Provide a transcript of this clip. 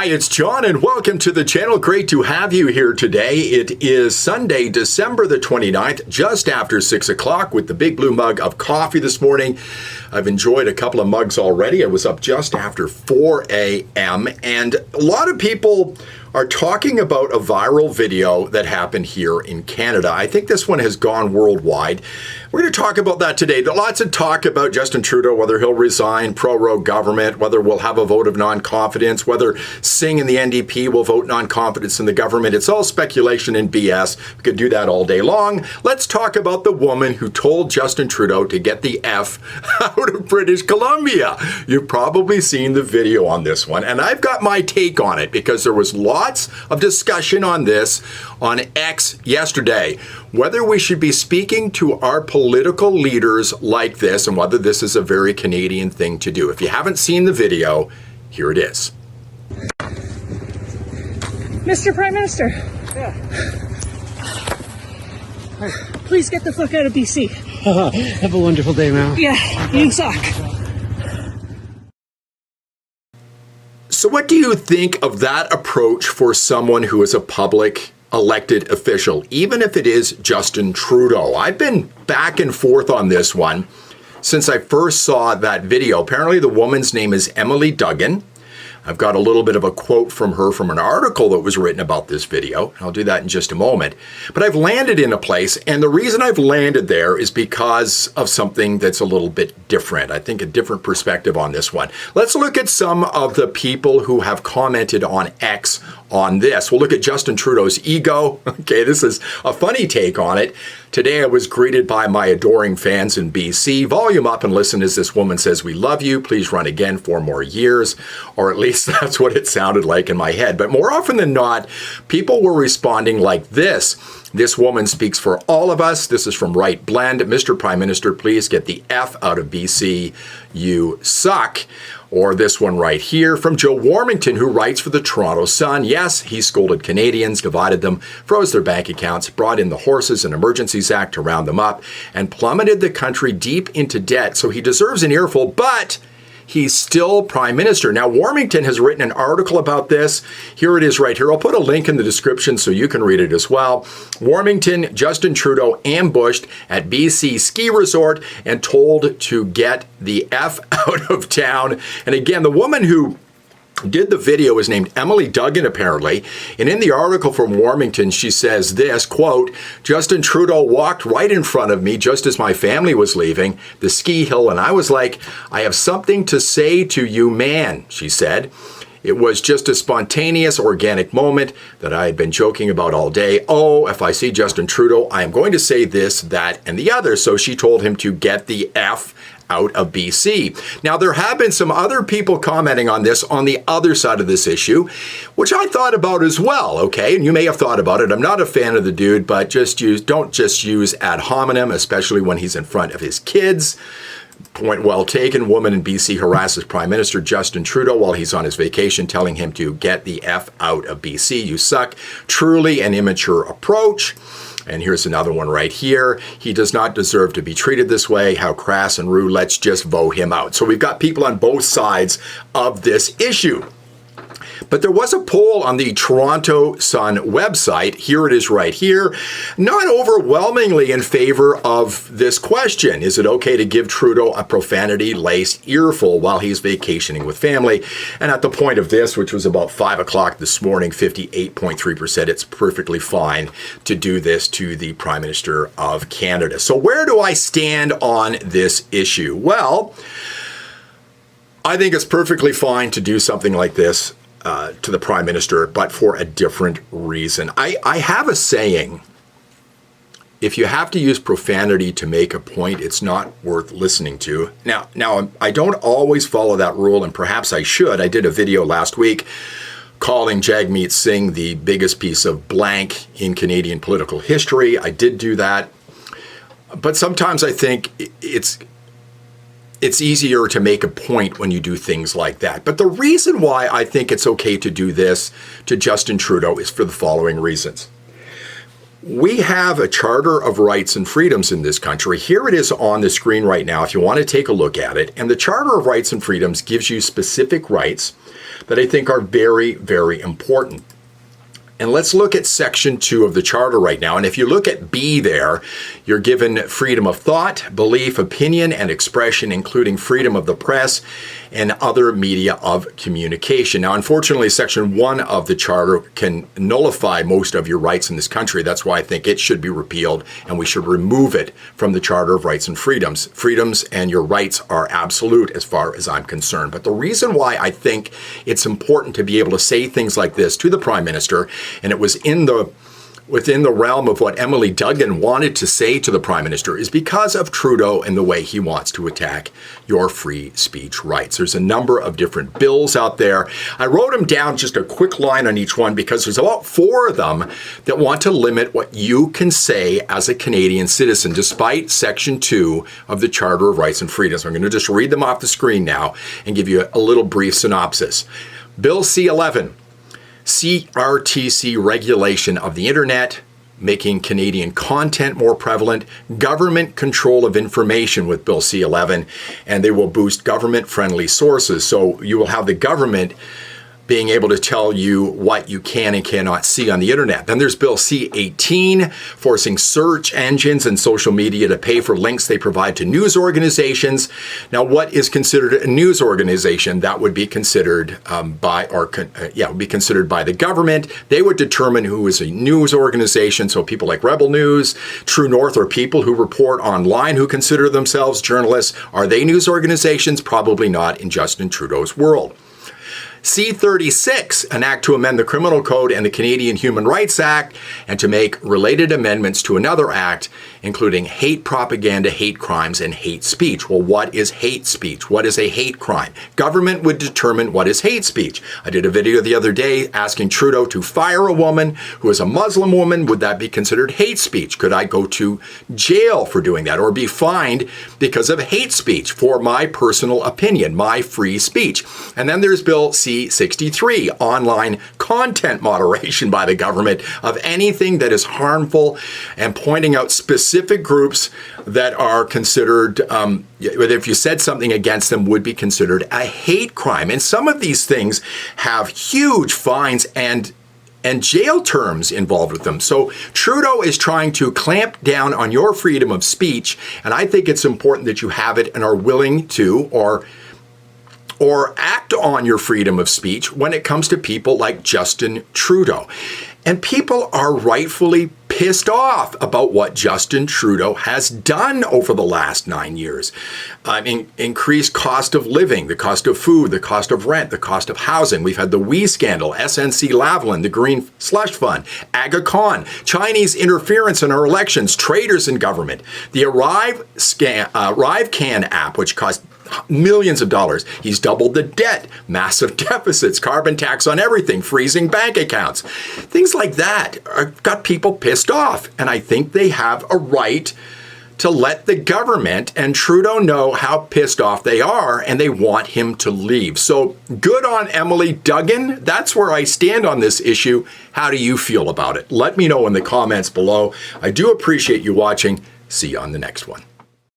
Hi, it's John and welcome to the channel. Great to have you here today. It is Sunday, December the 29th, just after 6 o'clock with the big blue mug of coffee this morning. I've enjoyed a couple of mugs already. I was up just after 4 a.m. and a lot of people are talking about a viral video that happened here in Canada. I think this one has gone worldwide. We're going to talk about that today. Lots of talk about Justin Trudeau, whether he'll resign, pro-rogue government, whether we'll have a vote of non-confidence, whether Singh and the NDP will vote non-confidence in the government. It's all speculation and BS. We could do that all day long. Let's talk about the woman who told Justin Trudeau to get the F out of British Columbia. You've probably seen the video on this one, and I've got my take on it because there was lots of discussion on this on X yesterday, whether we should be speaking to our political leaders like this and whether this is a very Canadian thing to do. If you haven't seen the video, here it is. Mr. Prime Minister. Yeah. Please get the fuck out of BC. Have a wonderful day, man. Yeah, you suck. So what do you think of that approach for someone who is a public elected official, even if it is Justin Trudeau? I've been back and forth on this one since I first saw that video. Apparently the woman's name is Emily Duggan. I've got a little bit of a quote from her from an article that was written about this video. I'll do that in just a moment. But I've landed in a place, and the reason I've landed there is because of something that's a little bit different. I think a different perspective on this one. Let's look at some of the people who have commented on X on this. We'll look at Justin Trudeau's ego. Okay, this is a funny take on it. Today I was greeted by my adoring fans in BC. Volume up and listen as this woman says, "We love you. Please run again 4 more years." Or at least that's what it sounded like in my head. But more often than not, people were responding like this. "This woman speaks for all of us." This is from Right Blend. "Mr. Prime Minister, please get the F out of BC. You suck." Or this one right here from Joe Warmington, who writes for the Toronto Sun. "Yes, he scolded Canadians, divided them, froze their bank accounts, brought in the Horses and Emergencies Act to round them up, and plummeted the country deep into debt. So he deserves an earful, but he's still Prime Minister." Now, Warmington has written an article about this. Here it is right here. I'll put a link in the description so you can read it as well. Warmington, Justin Trudeau ambushed at BC ski resort and told to get the F out of town. And again, the woman who did the video is named Emily Duggan, apparently. And in the article from Warmington, she says this, quote, "Justin Trudeau walked right in front of me just as my family was leaving the ski hill. And I was like, 'I have something to say to you, man,' she said. It was just a spontaneous, organic moment that I had been joking about all day. Oh, if I see Justin Trudeau, I am going to say this, that, and the other." So she told him to get the F out of BC. Now, there have been some other people commenting on this on the other side of this issue, which I thought about as well, okay? And you may have thought about it. I'm not a fan of the dude, but don't just use ad hominem, especially when he's in front of his kids. Point well taken. Woman in BC harasses Prime Minister Justin Trudeau while he's on his vacation, telling him to get the F out of BC. You suck. Truly an immature approach. And here's another one right here. "He does not deserve to be treated this way. How crass and rude. Let's just vote him out." So we've got people on both sides of this issue. But there was a poll on the Toronto Sun website. Here it is right here. Not overwhelmingly in favor of this question. Is it okay to give Trudeau a profanity-laced earful while he's vacationing with family? And at the point of this, which was about 5 o'clock this morning, 58.3%, it's perfectly fine to do this to the Prime Minister of Canada. So where do I stand on this issue? Well, I think it's perfectly fine to do something like this to the Prime Minister, but for a different reason. I have a saying, if you have to use profanity to make a point, it's not worth listening to. Now, I don't always follow that rule, and perhaps I should. I did a video last week calling Jagmeet Singh the biggest piece of blank in Canadian political history. I did do that. But sometimes I think it's easier to make a point when you do things like that. But the reason why I think it's okay to do this to Justin Trudeau is for the following reasons. We have a Charter of Rights and Freedoms in this country. Here it is on the screen right now if you want to take a look at it. And the Charter of Rights and Freedoms gives you specific rights that I think are very, very important. And let's look at Section 2 of the Charter right now. And if you look at B there, you're given freedom of thought, belief, opinion, and expression, including freedom of the press and other media of communication. Now, unfortunately, Section 1 of the Charter can nullify most of your rights in this country. That's why I think it should be repealed, and we should remove it from the Charter of Rights and Freedoms. Freedoms and your rights are absolute as far as I'm concerned. But the reason why I think it's important to be able to say things like this to the Prime Minister, and it was within the realm of what Emily Duggan wanted to say to the Prime Minister, is because of Trudeau and the way he wants to attack your free speech rights. There's a number of different bills out there. I wrote them down, just a quick line on each one, because there's about 4 of them that want to limit what you can say as a Canadian citizen, despite Section 2 of the Charter of Rights and Freedoms. I'm going to just read them off the screen now and give you a little brief synopsis. Bill C-11. CRTC regulation of the internet, making Canadian content more prevalent, government control of information with Bill C-11, and they will boost government-friendly sources. So you will have the government being able to tell you what you can and cannot see on the internet. Then there's Bill C-18, forcing search engines and social media to pay for links they provide to news organizations. Now, what is considered a news organization? That would be considered by the government. They would determine who is a news organization. So people like Rebel News, True North, are people who report online who consider themselves journalists. Are they news organizations? Probably not in Justin Trudeau's world. C-36, an act to amend the Criminal Code and the Canadian Human Rights Act, and to make related amendments to another act, including hate propaganda, hate crimes, and hate speech. Well, what is hate speech? What is a hate crime? Government would determine what is hate speech. I did a video the other day asking Trudeau to fire a woman who is a Muslim woman. Would that be considered hate speech? Could I go to jail for doing that, or be fined because of hate speech for my personal opinion, my free speech? And then there's Bill C-63, online content moderation by the government of anything that is harmful, and pointing out specific groups that are considered, if you said something against them, would be considered a hate crime. And some of these things have huge fines and jail terms involved with them. So Trudeau is trying to clamp down on your freedom of speech, and I think it's important that you have it and are willing to, or act on your freedom of speech when it comes to people like Justin Trudeau. And people are rightfully pissed off about what Justin Trudeau has done over the last 9 years. Increased cost of living, the cost of food, the cost of rent, the cost of housing. We've had the WE scandal, SNC-Lavalin, the Green Slush Fund, AgaCon, Chinese interference in our elections, traitors in government, the ArriveCan app, which cost millions of dollars. He's doubled the debt, massive deficits, carbon tax on everything, freezing bank accounts. Things like that got people pissed off. And I think they have a right to let the government and Trudeau know how pissed off they are, and they want him to leave. So good on Emily Duggan. That's where I stand on this issue. How do you feel about it? Let me know in the comments below. I do appreciate you watching. See you on the next one.